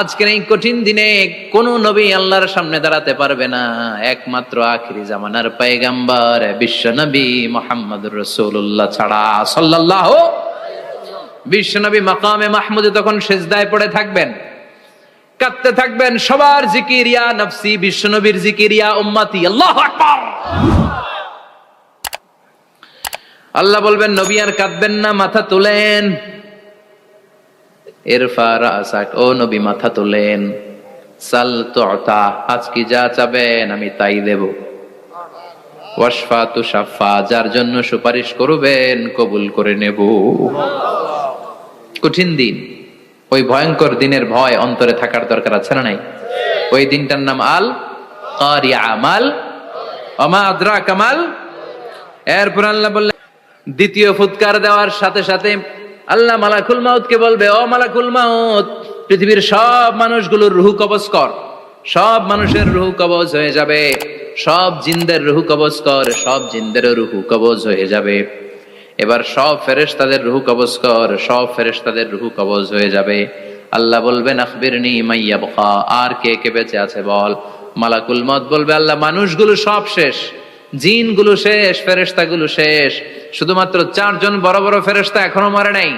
আজকের এই কঠিন দিনে কোন নবী আল্লাহর সামনে দাঁড়াতে পারবে না, একমাত্র আখিরি জামানার পয়গম্বর বিশ্ব নবী মুহাম্মদুর রাসূলুল্লাহ ছাড়া সাল্লাল্লাহু। বিশ্ব নবী মাকামে মাহমুদে তখন সিজদায় পড়ে থাকবেন, কাঁদতে থাকবেন, সবার জিকির ইয়া নফসি, বিশ্ব নবীর জিকির ইয়া উম্মতি, আল্লাহু আকবার। আল্লাহ বলবেন নবী আর কাঁদবেন না, মাথা তুলেন। ইরফা রাসাক, ও নবী মাথা তোলেন। সাল তুতা, আজ কি যা চাবেন আমি তাই দেব। ওয়াশফা তুশাফা, যার জন্য সুপারিশ করবেন কবুল করে নেব। কঠিন দিন, ওই ভয়ঙ্কর দিনের ভয় অন্তরে থাকার দরকার আছে না নাই? ওই দিনটার নাম আল কারিয়া, আমাল ওমা আদরাকা মাল। এরপর আল্লাহ বললেন, দ্বিতীয় ফুৎকার দেওয়ার সাথে সাথে আল্লাহ মালাকুল মাউতকে বলবে, ও মালাকুল মাউত, পৃথিবীর সব মানুষগুলোর রুহু কবজ কর। সব মানুষের রুহু কবজ হয়ে যাবে, সব জিনদের রুহু কবজ কর, সব জিনদেরও রুহু কবজ হয়ে যাবে। এবার সব ফেরেশতাদের রুহু কবজ কর, সব ফেরেশতাদের রুহু কবজ হয়ে যাবে। আল্লাহ বলবেন আখবিরনি মাইয়াবকা, আর কে কে বেঁচে আছে বল। মালাকুল মাউত বলবে, আল্লাহ মানুষগুলো সব শেষ, জিনগুলো শেষ, ফেরেশতাগুলো শেষ, শুধুমাত্র 4 জন বড় বড় ফেরেশতা এখনো মরে নাই।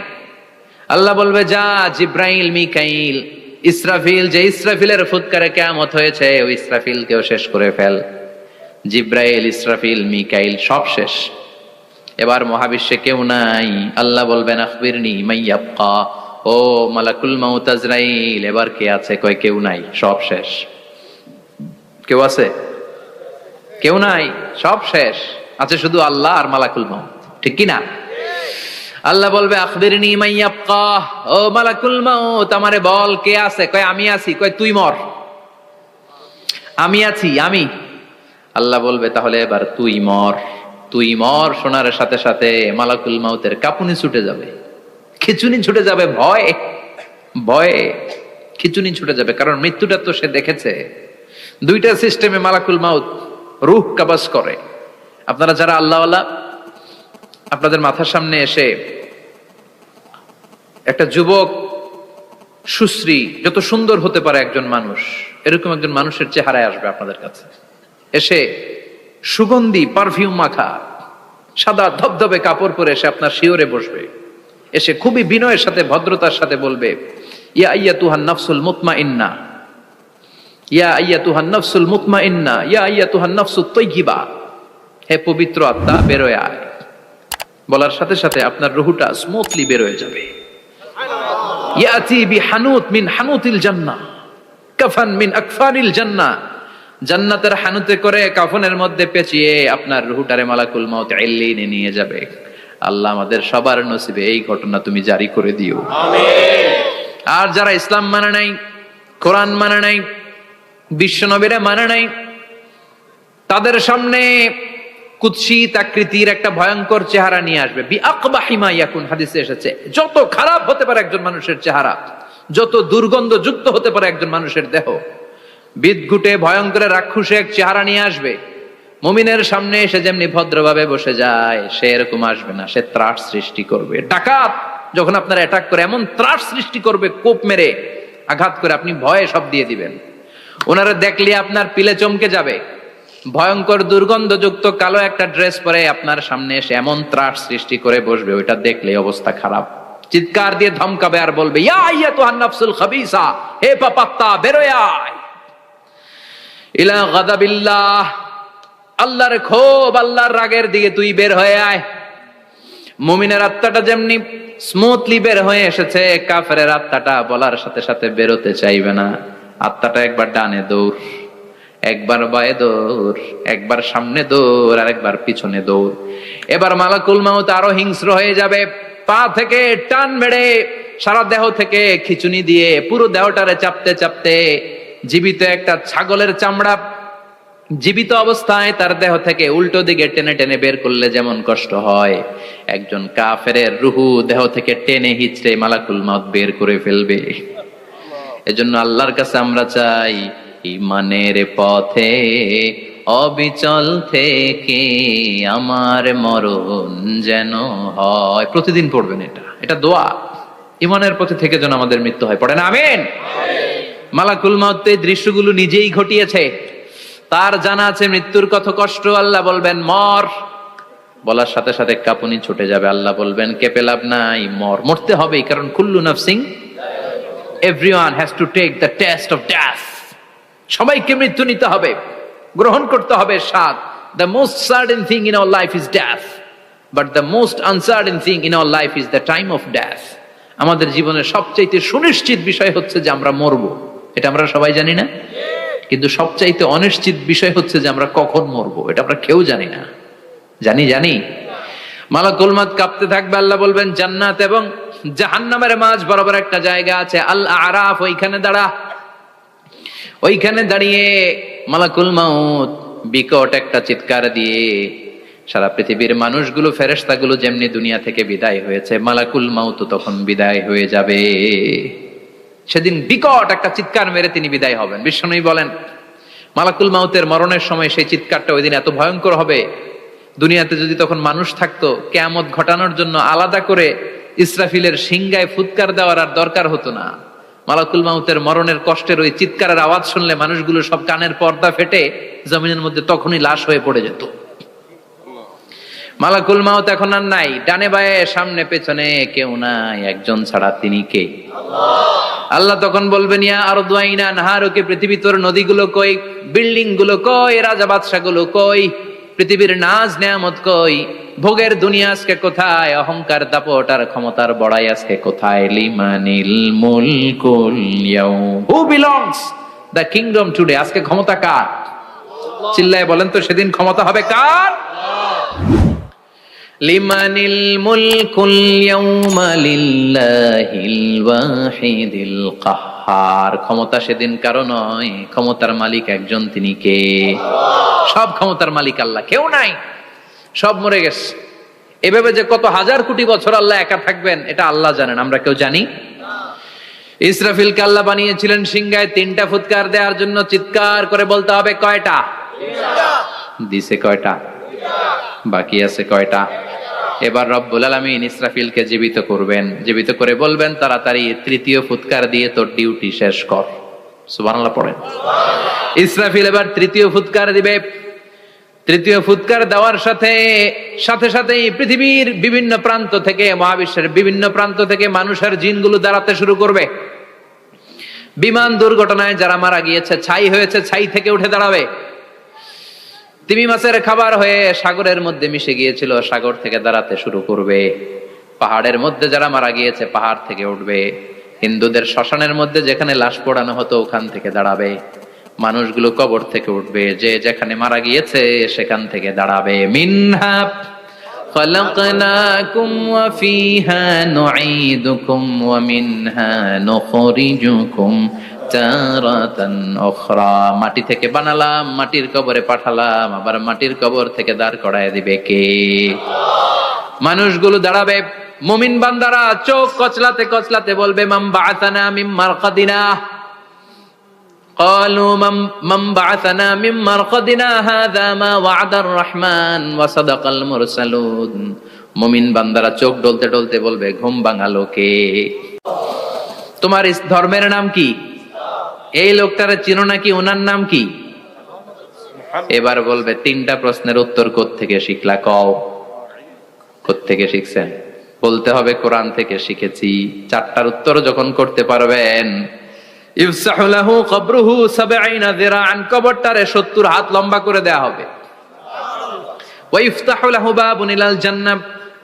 আল্লাহ বলবে, যা জিব্রাইল, মিকাইল, ইসরাফিল, যে ইসরাফিলের ফুৎকারে কিয়ামত হয়েছে, ওই ইসরাফিলকেও শেষ করে ফেল। জিব্রাইল, ইসরাফিল, মিকাইল সব শেষ। এবার মহাবিশ্বে কেউ নাই। আল্লাহ বলবেন আখবিরনি মাইয়াবকা, ও মালাকুল মাউত আজরাইল, এবার কে আছে? কয় কেউ নাই, সব শেষ। কেউ আছে? কেউ নাই, সব শেষ। আছে শুধু আল্লাহ আর মালাকুল মাউত, ঠিক কি না? আল্লাহ বলবে আখবিরনি মাইয়াবকা, ও মালাকুল মাউত আমারে বল কে আছে? কয় আমি আছি। কয় তুই মর। আমি আছি, আমি। আল্লাহ বলবে তাহলে এবার তুই মর। তুই মর শোনার সাথে সাথে মালাকুল মাউতের কাঁপুনি ছুটে যাবে, খিচুনি ছুটে যাবে, ভয়ে ভয়ে খিচুনি ছুটে যাবে। কারণ মৃত্যুটা তো সে দেখেছে। 2টা সিস্টেমে মালাকুল মাউত রূহ কবজ করে। আপনারা যারা আল্লাহওয়ালা, আপনাদের মাথার সামনে এসে একটা যুবক, সুশ্রী, যত সুন্দর হতে পারে একজন মানুষ, এরকম একজন মানুষের চেহারায় আসবে আপনাদের কাছে। এসে সুগন্ধি পারফিউম মাখা সাদা ধবধবে কাপড় পরে এসে আপনার শিওরে বসবে। এসে খুবই বিনয়ের সাথে, ভদ্রতার সাথে বলবে, ইয়া আইয়াতুহান নাফসুল মুতমাইন্না, ইয়া আইয়াতুহান নাফসুল মুতমাইন্না, ইয়া আইয়াতুহান নাফসুত তাইয়্যিবা, হে পবিত্র আত্মা বের হয়ে আয়। বলার সাথে সাথে আপনার রুহুটা স্মুথলি বের হয়ে যাবে। ইয়াতি বিহানুত মিন হানুতিল জান্নাহ, কাফান মিন আকফানিল জান্নাহ, জান্নাতের হানুতে করে কাফনের মধ্যে পেঁচিয়ে আপনার রুহুটারে মালাকুল মাউত ইল্লিনে নিয়ে যাবে। আল্লাহ আমাদের সবার নসিবে এই ঘটনা তুমি জারি করে দিও, আমিন। আর যারা ইসলাম মানে নাই, কোরআন মানে নাই, বিশ্ব নবীরে মানে নাই, তাদের সামনে কুৎসিত আকৃতির একটা ভয়ঙ্কর চেহারা নিয়ে আসবে। বিআকবাহি মা ইয়াকুন, হাদিসে এসেছে, যত খারাপ হতে পারে একজন মানুষের চেহারা, যত দুর্গন্ধ যুক্ত হতে পারে একজন মানুষের দেহ, বিদঘুটে ভয়ঙ্কর রাক্ষসে এক চেহারা নিয়ে আসবে। মুমিনের সামনে এসে যেমনি ভদ্রভাবে বসে যায়, সে এরকম আসবে না। সে ত্রাস সৃষ্টি করবে। ডাকাত যখন আপনার অ্যাটাক করে, এমন ত্রাস সৃষ্টি করবে, কোপ মেরে আঘাত করে আপনি ভয়ে সব দিয়ে দিবেন। ওনারা দেখলে আপনার পিলে চমকে যাবে। ভয়ঙ্কর দুর্গন্ধযুক্ত কালো একটা ড্রেস পরে আপনার সামনে এসে এমন ত্রাস সৃষ্টি করে বসবে, ওইটা দেখলে অবস্থা খারাপ। চিৎকার দিয়ে ধমকাবে আর বলবে, ইয়া আইয়াতুহান নাফসুল খাবিসা, হে পাপাত্তা বের হয়ে আয় ইলা গাদাবিল্লাহ, আল্লাহর ক্ষোভ, আল্লাহর রাগের দিকে তুই বের হয়ে আয়। মুমিনের আত্মাটা যেমনি স্মুথলি বের হয়ে এসেছে, কাফেরের আত্মাটা বলার সাথে সাথে বেরোতে চাইবে না। আত্মাটা একবার ডানে দৌড়, একবার বায়ে দৌড়, একবার সামনে দৌড়, আর একবার পিছনে দৌড়। এবার মালাকুল মাউত আরো হিংস্র হয়ে যাবে। পা থেকে টান মেরে সারা দেহ থেকে খিচুনি দিয়ে পুরো দেহটারে চাপতে চাপতে জীবিত একটা ছাগলের চামড়া জীবিত অবস্থায় তার দেহ থেকে উল্টো দিকে টেনে টেনে বের করলে যেমন কষ্ট হয়, একজন কাফেরের রুহু দেহ থেকে টেনে হিচড়ে মালাকুল মাউত বের করে ফেলবে। এজন্য আল্লাহর কাছে আমরা চাই, ঈমানের পথে অবিচল থেকে আমার মরণ যেন হয়। প্রতিদিন পড়বেন এটা, এটা দোয়া। ঈমানের পথে থেকে যেন আমাদের মৃত্যু হয়। পড়েন আমিন। মালাকুল মাউত এই দৃশ্যগুলো নিজেই ঘটিয়েছে, তার জানা আছে মৃত্যুর কত কষ্ট। আল্লাহ বলবেন মর, বলার সাথে সাথে কাঁপুনি ছুটে যাবে। আল্লাহ বলবেন কেঁপে লাভ নাই, মরতে হবেই, কারণ কুল্লু নাফসিং, everyone has to take the test of death. সবাইকে মৃত্যু নিতে হবে, গ্রহণ করতে হবে স্বাদ। The most certain thing in our life is death, but the most uncertain thing in our life is the time of death. আমাদের জীবনের সবচাইতে সুনিশ্চিত বিষয় হচ্ছে যে আমরা মরবো, এটা আমরা সবাই জানি না, কিন্তু সবচাইতে অনিশ্চিত বিষয় হচ্ছে যে আমরা কখন মরবো, এটা আমরা কেউ জানি না। জানি মালাকুল মাউত কাঁপতে থাকবে। আল্লাহ বলবেন জান্নাত এবং জাহান্নামের মাঝ বরাবর একটা জায়গা আছে, আল আরাফ, ওইখানে দাঁড়া। ওইখানে দাঁড়িয়ে মালাকুল মাউত বিকট একটা চিৎকার দিয়ে সারা পৃথিবীর মানুষগুলো, ফেরেশতাগুলো যেমনি দুনিয়া থেকে বিদায় হয়েছে, মালাকুল মাউত তখন বিদায় হয়ে যাবে। সেদিন বিকট একটা চিৎকার মেরে তিনি বিদায় হবেন। বিশ্বনবী বলেন মালাকুল মাউতের মরণের সময় সেই চিৎকারটা ওই দিন এত ভয়ঙ্কর হবে, দুনিয়াতে যদি তখন মানুষ থাকতো, কিয়ামত ঘটানোর জন্য আলাদা করে ইসরাফিলের সিংগায় ফুৎকার দেওয়ার আর দরকার হতো না। মালাকুল মাউতের মরণের কষ্টের ওই চিৎকারের আওয়াজ শুনলে মানুষগুলো সব কানের পর্দা ফেটে জমিনের মধ্যে তখনই লাশ হয়ে পড়ে যেত। মালাকুল মাউত এখন আর নাই, ডানে বায়ে সামনে পেছনে কেউ নাই, একজন ছাড়া, তিনি কে? আল্লাহ তখন বলবেন ইয়া আরদু আইনা নাহারুকে, পৃথিবী তোর নদীগুলো কই, বিল্ডিং গুলো কই, রাজা বাদশা গুলো কই, পৃথিবীর নাজ নেয়ামত কই, ভোগের দুনিয়া আজকে কোথায়, অহংকার দাপট আর ক্ষমতার বড়াই আজকে কোথায়? লিমানিল মুলকুল ইয়াউম, who belongs the kingdom today, আজকে ক্ষমতা কার? চিল্লায় বলেন তো সেদিন ক্ষমতা হবে কার? লিমানিল মুলকুল ইয়াউমা লিল্লাহিল ওয়াহিদিল কাহ্হার, ক্ষমতা সেদিন কারো নয়, ক্ষমতার মালিক একজন, তিনি কে? সব ক্ষমতার মালিক আল্লাহ, কেউ নাই, সব মরে গেছে। এভাবে যে কত হাজার কোটি বছর আল্লাহ একা থাকবেন এটা আল্লাহ জানেন, আমরা কেউ জানি? ইসরাফিলকে আল্লাহ বানিয়েছিলেন সিংহায় 3টা ফুৎকার দেওয়ার জন্য, চিৎকার করে বলতে হবে কয়টা? দিছে কয়টা? বাকি আছে কয়টা? এবার রব্বুল আলামিন ইসরাফিলকে জীবিত করবেন, জীবিত করে বলবেন তাড়াতাড়ি 3য় ফুৎকার দিয়ে তোর ডিউটি শেষ কর। সুবহানাল্লাহ পড়েন। ইসরাফিল এবার 3য় ফুৎকার দিবে। 3য় ফুৎকার দেওয়ার সাথে সাথেই পৃথিবীর বিভিন্ন প্রান্ত থেকে, মহাবিশ্বের বিভিন্ন প্রান্ত থেকে মানুষের জিনগুলো দাঁড়াতে শুরু করবে। বিমান দুর্ঘটনায় যারা মারা গিয়েছে, ছাই হয়েছে, ছাই থেকে উঠে দাঁড়াবে। তিমি মাছের খাবার হয়ে সাগরের মধ্যে মিশে গিয়েছিল, সাগর থেকে দাঁড়াতে শুরু করবে। পাহাড়ের মধ্যে যারা মারা গিয়েছে, পাহাড় থেকে উঠবে। হিন্দুদের শ্মশানের মধ্যে যেখানে লাশ পোড়ানো হতো, ওখান থেকে দাঁড়াবে। মানুষগুলো কবর থেকে উঠবে, যে যেখানে মারা গিয়েছে সেখান থেকে দাঁড়াবে। মিনহা খালাকনাকুম ওয়া ফিহা নুঈদুকুম ওয়া মিনহা নুখরিজুকুম তারাতান উখরা, মাটি থেকে বানালাম, মাটির কবরে পাঠালাম, আবার মাটির কবর থেকে দাঁড় করায় দিবে কে? মানুষগুলো দাঁড়াবে। মুমিন বান্দারা চোখ কচলাতে কচলাতে বলবে মান বাআসানা মিন মারকাদিনা, قالوا من بعثنا من مرقدنا هذا ما وعد الرحمن وصدق المرسلون। মুমিন বান্দারা চোখ ডলতে ডলতে বলবে ঘুম ভাঙালো কে? তোমার ধর্মের নাম কি? এই লোকটারে চিনো নাকি? ওনার নাম কি? এবার বলবে 3টা প্রশ্নের উত্তর কোত্থেকে শিখলা? কও কোত্থেকে শিখছেন? বলতে হবে কোরআন থেকে শিখেছি। 4টার উত্তর যখন করতে পারবেন, ইফসাহু লাহু কবরুহু 70 যিরাআন, কবরটারে 70 হাত লম্বা করে দেয়া হবে। ওয়া ইফতাহু লাহু বাবুন ইলাল জান্নাহ,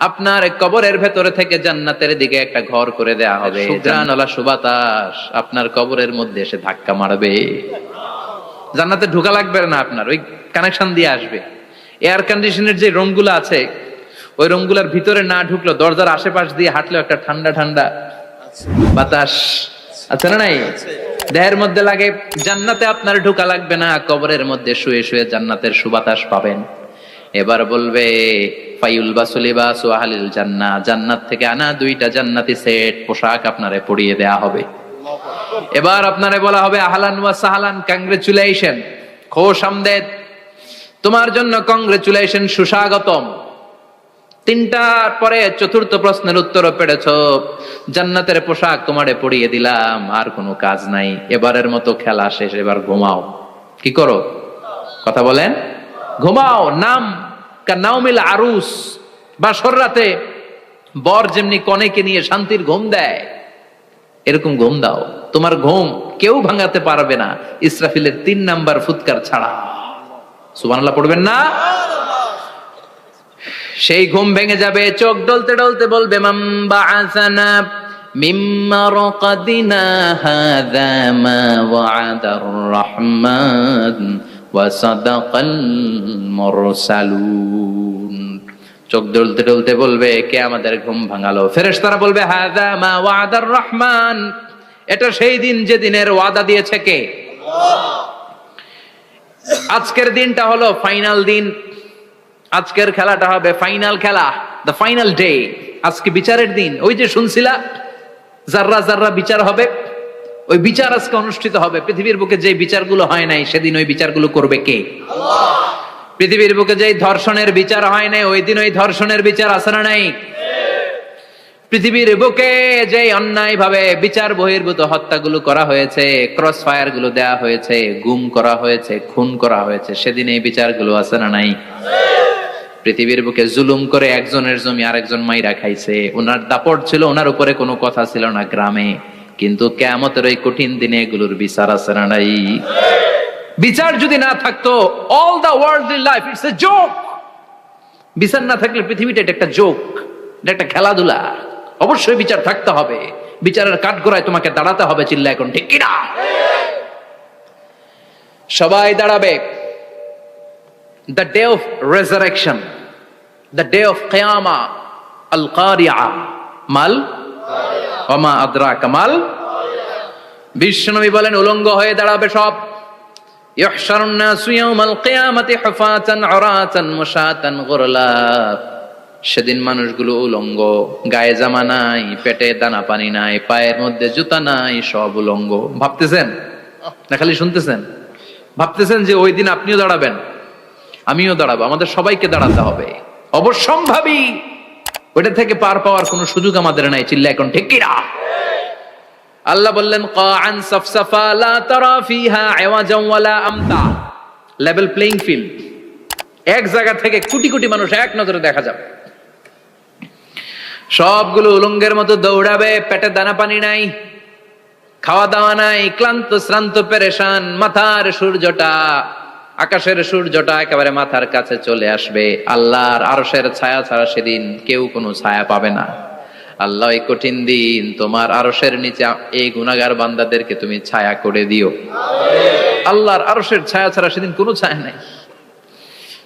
আপনার কবরের ভেতরে থেকে জান্নাতের দিকে একটা ঘর করে দেয়া হবে। জান্নাতুল সুবাতাস আপনার কবরের মধ্যে এসে ধাক্কা মারবে। জান্নাতে ঢোকা লাগবে না, আপনার ওই কানেকশন দিয়ে আসবে। এয়ার কন্ডিশনের যে রুমগুলো আছে, ওই রুমগুলোর ভিতরে না ঢুকলো, দরজার আশেপাশ দিয়ে হাঁটলেও একটা ঠান্ডা ঠান্ডা বাতাস আছে না নাই? দেহের মধ্যে লাগে। জান্নাতে আপনার ঢোকা লাগবে না, কবরের মধ্যে শুয়ে শুয়ে জান্নাতের সুবাতাস পাবেন। এবার বলবে ফায়ুলবাসু লিবাসু আহলিল জান্নাহ, জান্নাত থেকে আনা 2টা জান্নাতি সেট পোশাক আপনারে পরিয়ে দেয়া হবে। এবার আপনারে বলা হবে আহলান ওয়া সাহলান, কংগ্রেচুলেশন, খোশ আমদেদ, তোমার জন্য কংগ্রেচুলেশন, সুস্বাগতম। তিনটার পরে চতুর্থ প্রশ্নের উত্তরও পেরেছ, জান্নাতের পোশাক তোমারে পরিয়ে দিলাম, আর কোনো কাজ নাই, এবারের মতো খেলা শেষ, এবার ঘুমাও। কি করো? কথা বলেন। ঘুমাও। নাম কানাউমিল আরুস, বাসর রাতে বর যেমনি কনেকে নিয়ে শান্তির ঘুম দেয়, এরকম ঘুম দাও। তোমার ঘুম কেউ ভাঙাতে পারবে না, ইসরাফিলের 3 নাম্বার ফুৎকার ছাড়া। সুবহানাল্লাহ পড়বেন না? সেই ঘুম ভেঙে যাবে, চোখ ডলতে ডলতে বলবে, মান বাআসানা মিন মারকাদিনা হাযা মা ওয়া'দার রহমান ওয়া সাদাকাল মুরসালুন। চোখ ডলতে ডলতে বলবে, কে আমাদের ঘুম ভাঙালো? ফেরেশতারা বলবে, হাযা মা ওয়া'দার রহমান, এটা সেই দিন যে দিনের ওয়াদা দিয়েছে কে? আল্লাহ। আজকের দিনটা হলো ফাইনাল দিন, আজকের খেলাটা হবে ফাইনাল খেলা, দ্য ফাইনাল ডে। আজকে বিচারের দিন। ওই যে শুনছিলা জাররা জাররা বিচার হবে, ওই বিচার আজকে অনুষ্ঠিত হবে। পৃথিবীর বুকে যে বিচারগুলো হয় নাই, সেদিন ওই বিচারগুলো করবে কে? আল্লাহ। পৃথিবীর বুকে যে ধর্ষণের বিচার হয় নাই, ওই দিন ওই ধর্ষণের বিচার আছে না নাই? পৃথিবীর বুকে যে অন্যায় ভাবে বিচার বহির্ভূত হত্যাগুলো করা হয়েছে, ক্রস ফায়ার গুলো দেয়া হয়েছে, গুম করা হয়েছে, খুন করা হয়েছে, সেদিন এই বিচারগুলো আছে না নাই? পৃথিবীর বুকে জুলুম করে একজনের জমি আরেকজন মাইরা খাইছে, ওনার দাপট ছিল, ওনার উপরে কোনো কথা ছিল না গ্রামে, কিন্তু কিয়ামতের ওই কঠিন দিনে এগুলোর বিচার আছে না নাই? বিচার যদি না থাকতো, all the worldly life it's a joke. বিচার না থাকলে পৃথিবীটা এটা একটা জোক, এটা একটা খেলাধুলা। অবশ্যই বিচার থাকতে হবে, বিচারের কাঠগড়ায় তোমাকে দাঁড়াতে হবে। চিল্লা এখন ঠিক কিনা? সবাই দাঁড়াবে। The day of resurrection, the day of qiyamah, al-qari'ah, mal wa ma adraka mal। বিশ্বনবী বলেন, উলঙ্গ হয়ে দাঁড়াবে সব। ইহশারুন নাসু ইয়াওমাল কিয়ামাতি হুফাতান উরাতান মুশাতান গুরলা। সেদিন মানুষগুলো উলঙ্গ, গায়ে জামা নাই, পেটে দানা পানি নাই, পায়ের মধ্যে জুতা নাই, সব উলঙ্গ। ভাবতেছেন না খালি শুনতেছেন? ভাবতেছেন যে ওই দিন আপনিও দাঁড়াবেন, আমিও দাঁড়াবো, আমাদের সবাইকে দাঁড়াতে হবে। অবশ্যম্ভাবী, ওইটা থেকে পার পাওয়ার কোনো সুযোগ আমাদের নাই। চিল্লা এখন ঠিক কিনা? আল্লাহ বললেন, কাআন সাফসাফা লা তারা ফিহা আওয়াজান ওয়ালা আমতা। লেভেল প্লেইং ফিল্ড, এক জায়গা থেকে কোটি কোটি মানুষ এক নজরে দেখা যাবে। সবগুলো উলঙ্গের মতো দৌড়াবে, পেটে দানা পানি নাই, খাওয়া দাওয়া নাই, ক্লান্ত শ্রান্ত পেরেশান। মাথার সূর্যটা, আকাশের সূর্যটা একেবারে মাথার কাছে চলে আসবে। আল্লাহর আরশের ছায়া ছাড়া সেদিন কেউ কোনো ছায়া পাবে না। আল্লাহ এই কঠিন দিন তোমার আরশের নিচে এই গুনাহগার বান্দাদেরকে তুমি ছায়া করে দিও। আল্লাহর আরশের ছায়া ছাড়া সেদিন কোনো ছায়া নাই।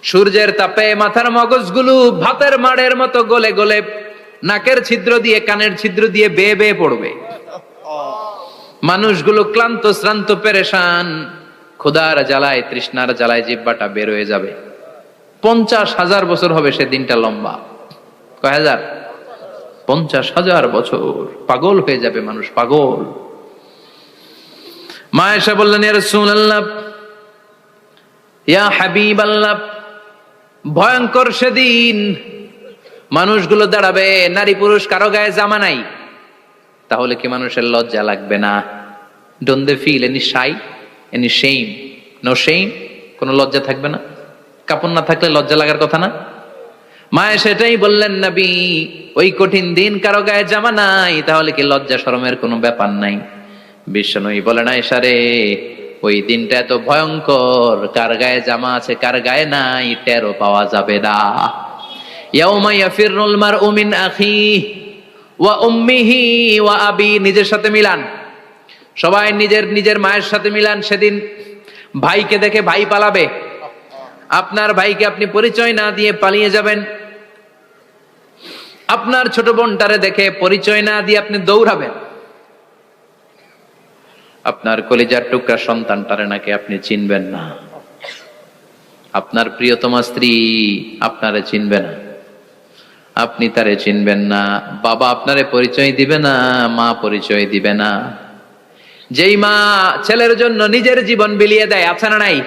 সূর্যের তাপে মাথার মগজগুলো ভাতের মাড়ের মতো গলে গলে নাকের ছিদ্র দিয়ে, কানের ছিদ্র দিয়ে বেয়ে বেয়ে পড়বে। মানুষগুলো ক্লান্ত শ্রান্ত পেরেশান, ক্ষুধার জ্বালায় তৃষ্ণার জ্বালায় জিহ্বাটা বের হয়ে যাবে। 50,000 বছর হবে সে দিনটা লম্বা। কয় হাজার? 50,000 বছর। পাগল হয়ে যাবে মানুষ, পাগল। মা আয়েশা বললেন, ইয়া রাসূলুল্লাহ, ইয়া হাবিবাল্লাহ, ভয়ঙ্কর সেদিন মানুষগুলো দাঁড়াবে, নারী পুরুষ কারো গায়ে জামা নাই, তাহলে কি মানুষের লজ্জা লাগবে না? Don't they feel any shy, any shame? No shame, কোনো লজ্জা থাকবে না? কাপড় না থাকলে লজ্জা লাগার কথা না? মায়ে সেটাই বললেন, নবী, ওই কঠিন দিন কারো গায়ে জামা নাই, তাহলে কি লজ্জা শরমের কোনো ব্যাপার নাই? বিশ্বনবী বলেন, আয়েশা রে, ওই দিনটা এত ভয়ঙ্কর, কার গায়ে জামা আছে কার গায়ে নাই টেরও পাওয়া যাবে না। ইয়াউমা ইয়াফিরুল মারউ মিন আখিহি ওয়া উম্মিহি ওয়া আবি। নিজের সাথে মিলান, সবাই নিজের নিজের মায়ের সাথে মিলান। সেদিন ভাইকে দেখে ভাই পালাবে। আপনার ভাইকে আপনি পরিচয় না দিয়ে পালিয়ে যাবেন। আপনার ছোট বোনটারে দেখে পরিচয় না দিয়ে আপনি দৌড়াবেন। আপনার কলিজার টুকরা সন্তানটারে নাকি আপনি চিনবেন না। আপনার প্রিয়তমা স্ত্রী আপনারে চিনবে না, আপনি তারে চিনবেন না। বাবা আপনারে পরিচয় দিবে না, মা পরিচয় দিবে না। যেই মা ছেলের জন্য নিজের জীবন বিলিয়ে দেয়, আছে না নাই?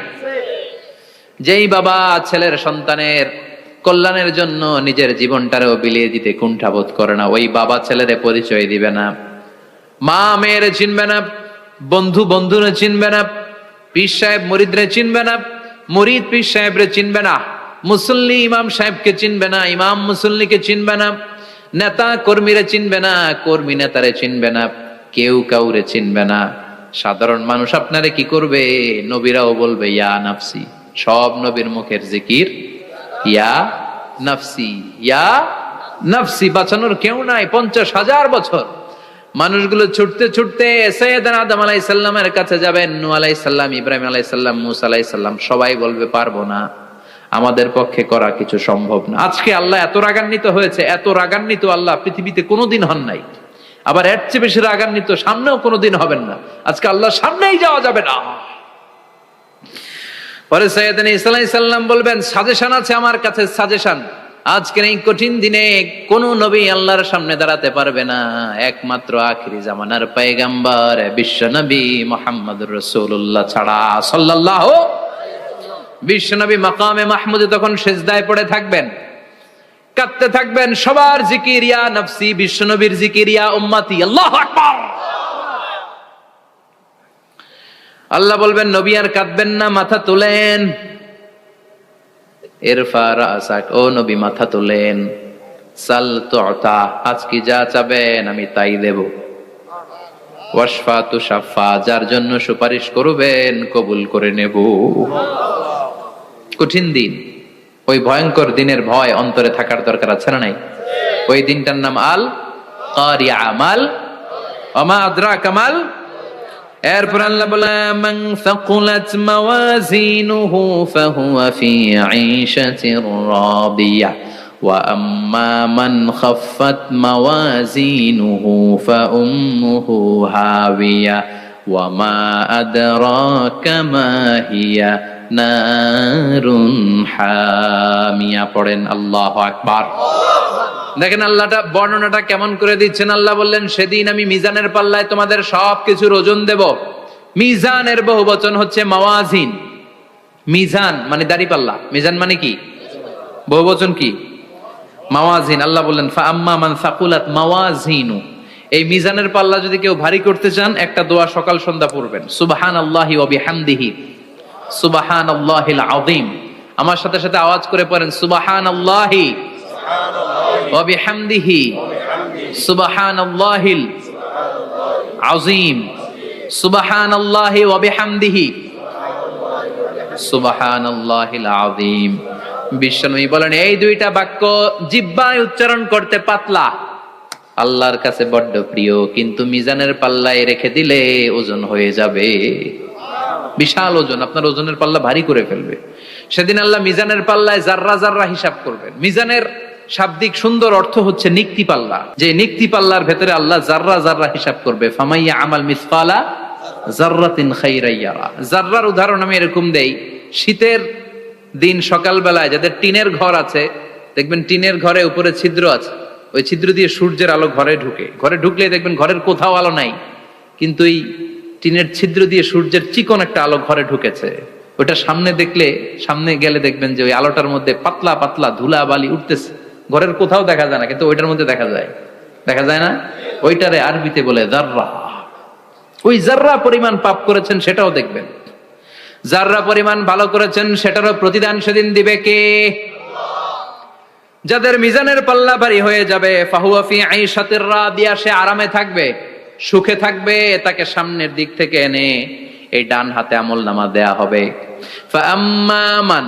যেই বাবা ছেলের সন্তানের কল্যাণের জন্য নিজের জীবনটারেও বিলিয়ে দিতে কুণ্ঠাবোধ করে না, ওই বাবা ছেলেরে পরিচয় দিবে না, মা মেয়েরে চিনবে না, বন্ধু বন্ধুরে চিনবে না, পীর সাহেব মুরিদরে চিনবে না, মুরিদ পীর সাহেবরে চিনবে না, মুসল্লি ইমাম সাহেবকে চিনবে না, ইমাম মুসল্লিকে চিনবে না, নেতা কর্মীরে চিনবে না, কর্মী নেতারে চিনবে না, কেউ কাউরে চিনবে না। সাধারণ মানুষ আপনারে কি করবে? নবীরাও বলবে ইয়া নাফসি। সব নবীর মুখের জিকির ইয়া নাফসি, ইয়া নাফসি। বাঁচানোর কেউ নাই। 50,000 বছর মানুষগুলো ছুটতে ছুটতে সাইয়েদনা আদম আলাইহিস সালামের কাছে যাবেন, নূহ আলাইহিস সালাম, ইব্রাহিম আলাইহিস সালাম, মূসা আলাইহিস সালাম, সবাই বলবে পারবো না, আমাদের পক্ষে করা কিছু সম্ভব না। আজকে আল্লাহ এত রাগান্বিত হয়েছে, এত রাগান্বিত আল্লাহ পৃথিবীতে কোনোদিন হন নাই। আবার এর চেয়ে বেশি রাগান্বিত সামনেও কোনোদিন হবেন না। আজকে আল্লাহর সামনেই যাওয়া যাবে না। পরে সাইয়েদনা ঈসা আলাইহিস সালাম বলবেন, সাজেশন আছে আমার কাছে, সাজেশন। আজকের এই কঠিন দিনে কোন নবী আল্লাহর সামনে দাঁড়াতে পারবে না, একমাত্র আখিরি জামানার পয়গম্বর বিশ্ব নবী মুহাম্মদুর রাসূলুল্লাহ ছাড়া সাল্লাল্লাহু। বিশ্ব নবী মাকামে মাহমুদে তখন সিজদায় পড়ে থাকবেন, কাঁদতে থাকবেন। সবার জিকির ইয়া নফসি, বিশ্ব নবীর জিকির ইয়া উম্মতি। আল্লাহু আকবার। আল্লাহ বলবেন নবী আর কাঁদবেন না, মাথা তোলেন। ইরফা রাসাক, ও নবী মাথা তোলেন। সাল তুতা, আজকে যা চাবেন আমি তাই দেব। ওয়াশফা তুশাফা, যার জন্য সুপারিশ করবেন কবুল করে নেব। কঠিন দিন, ওই ভয়ঙ্কর দিনের ভয় অন্তরে থাকার দরকার আছে না নাই? ওই দিনটার নাম আল কারিয়া, মাল ওমা আদরাকা মাল। এরপর আল্লাহ বলে মান সাকুলাত মাওয়াজিনুহু ফাহুয়া ফি ঈশাতির রাদিয়া ওয়া আম্মা মান খাফফাত মাওয়াজিনুহু ফাউম্মুহু হাবিয়া ওয়া মা আদরাকা মা হিয়া নারুন হামিয়া। পড়েন আল্লাহু আকবার। দেখেন আল্লাহটা বর্ণনাটা কেমন করে দিচ্ছেন। আল্লাহ বললেন সেদিন আমি মিজানের পাল্লায় তোমাদের সবকিছুর ওজন দেব। মিজানের বহুবচন হচ্ছে মাওয়াজিন। মিজান মানে দাড়ি পাল্লা, মিজান মানে কি? বহুবচন কি? মাওয়াজিন। আল্লাহ বললেন ফা আম্মা মান সাকুলাত মাওয়াজিনু, এই মিজানের পাল্লা যদি কেউ ভারী করতে চান একটা দোয়া সকাল সন্ধ্যা পড়বেন, সুবহানাল্লাহি ওয়া বিহামদিহি সুবহানাল্লাহিল আযীম। আমার সাথে সাথে আওয়াজ করে পড়েন সুবহানাল্লাহি ওয়া বিহামদিহি সুবহানাল্লাহিল আযীম, সুবহানাল্লাহি ওয়া বিহামদিহি সুবহানাল্লাহিল আযীম। বিশ্বনবী বলেন এই দুইটা বাক্য জিহ্বায় উচ্চারণ করতে পাতলা, আল্লাহর কাছে বড্ড প্রিয়, কিন্তু মিজানের পাল্লায় রেখে দিলে ওজন হয়ে যাবে, বিশাল ওজন, আপনার ওজনের পাল্লা ভারী করে ফেলবে। সেদিন আল্লাহ মিজানের পাল্লায় জাররা জাররা হিসাব করবেন। মিজানের শাব্দিক সুন্দর অর্থ হচ্ছে নিক্তি পাল্লা, যে নিক্তি পাল্লার ভেতরে আল্লাহ জাররা জাররা হিসাব করবে। ফামাইয়া আমাল মিসকালা জাররাতিন খাইরান ইয়ারা। জাররার উদাহরণ আমি এরকম দেই, শীতের দিন সকালবেলায় যাদের টিনের ঘর আছে, দেখবেন টিনের ঘরে উপরে ছিদ্র আছে, ওই ছিদ্র দিয়ে সূর্যের আলো ঘরে ঢুকে, ঘরে ঢুকলে দেখবেন ঘরের কোথাও আলো নাই, কিন্তু এই টিনের ছিদ্র দিয়ে সূর্যের চিকন একটা আলো ঘরে ঢুকেছে। ওটা সামনে দেখলে, সামনে গেলে দেখবেন যে ওই আলোটার মধ্যে পাতলা পাতলা ধুলা বালি উঠতেছে, ঘরের কোথাও দেখা যায় না, কিন্তু ওইটার মধ্যে দেখা যায়, দেখা যায় না? ওইটারে আরবিতে বলে জাররা। ওই জাররা পরিমাণ পাপ করেছেন সেটাও দেখবেন, জাররা পরিমাণ ভালো করেছেন সেটারও প্রতিদান সেদিন দিবে কে? যাদের মিজানের পাল্লা ভারী হয়ে যাবে, ফাহুয়া ফি আইশাতির রাদিয়া, সে আরামে থাকবে, সুখে থাকবে, তাকে সামনের দিক থেকে এনে এই ডান হাতে আমলনামা দেয়া হবে। ফাআম্মা মান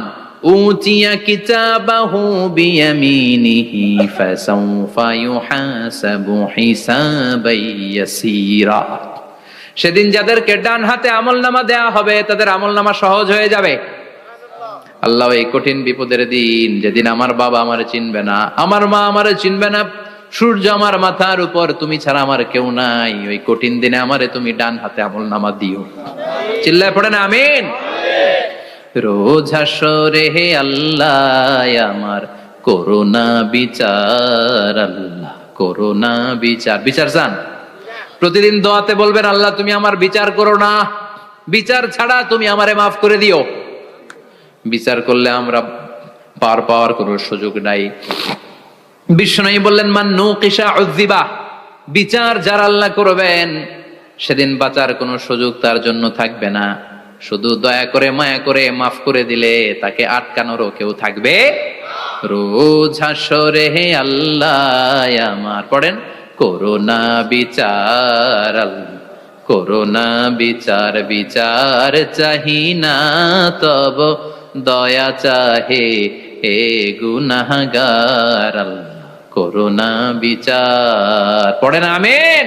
উতিয়া কিতাবাহু বিয়ামিনিহি ফাসাউফা ইউহাসাবু হিসাবান ইয়াসীরা। সেদিন যাদেরকে ডান হাতে আমলনামা দেয়া হবে তাদের আমলনামা সহজ হয়ে যাবে। আল্লাহ এই কঠিন বিপদের দিন, যেদিন আমার বাবা আমারে চিনবে না, আমার মা আমারে চিনবে না, সূর্য আমার মাথার উপর, তুমি ছাড়া আমার কেউ নাই, ওই কঠিন দিনে আমারে তুমি ডান হাতে আমলনামা দিও। চিল্লায় পড়েন আমিন। রোজ হাসরে হে আল্লাহ আমার করোনা বিচার, আল্লাহ করোনা বিচার। বিচার চান? প্রতিদিন দোয়াতে বলবেন আল্লাহ তুমি আমার বিচার করো না, বিচার ছাড়া তুমি আমারে মাফ করে দিও। বিচার করলে আমরা পার পাওয়ার কোনো সুযোগ নাই। বিশ্বনবী বললেন, মান নুকিশা উযিবা, বিচার যার আল্লাহ করবেন সেদিন বাঁচার কোনো সুযোগ তার জন্য থাকবে না। শুধু দয়া করে মায়া করে মাফ করে দিলে তাকে আটকানোরও কেউ থাকবে। রোজ হাসরে হে আল্লাহ আমার, পড়েন, করোনা বিচার আল্লাহ, করোনা বিচার, বিচার চাহি না তব দয়া চাহে হে গুনাহগার আল্লাহ, করোনা বিচার। পড়েন আমিন।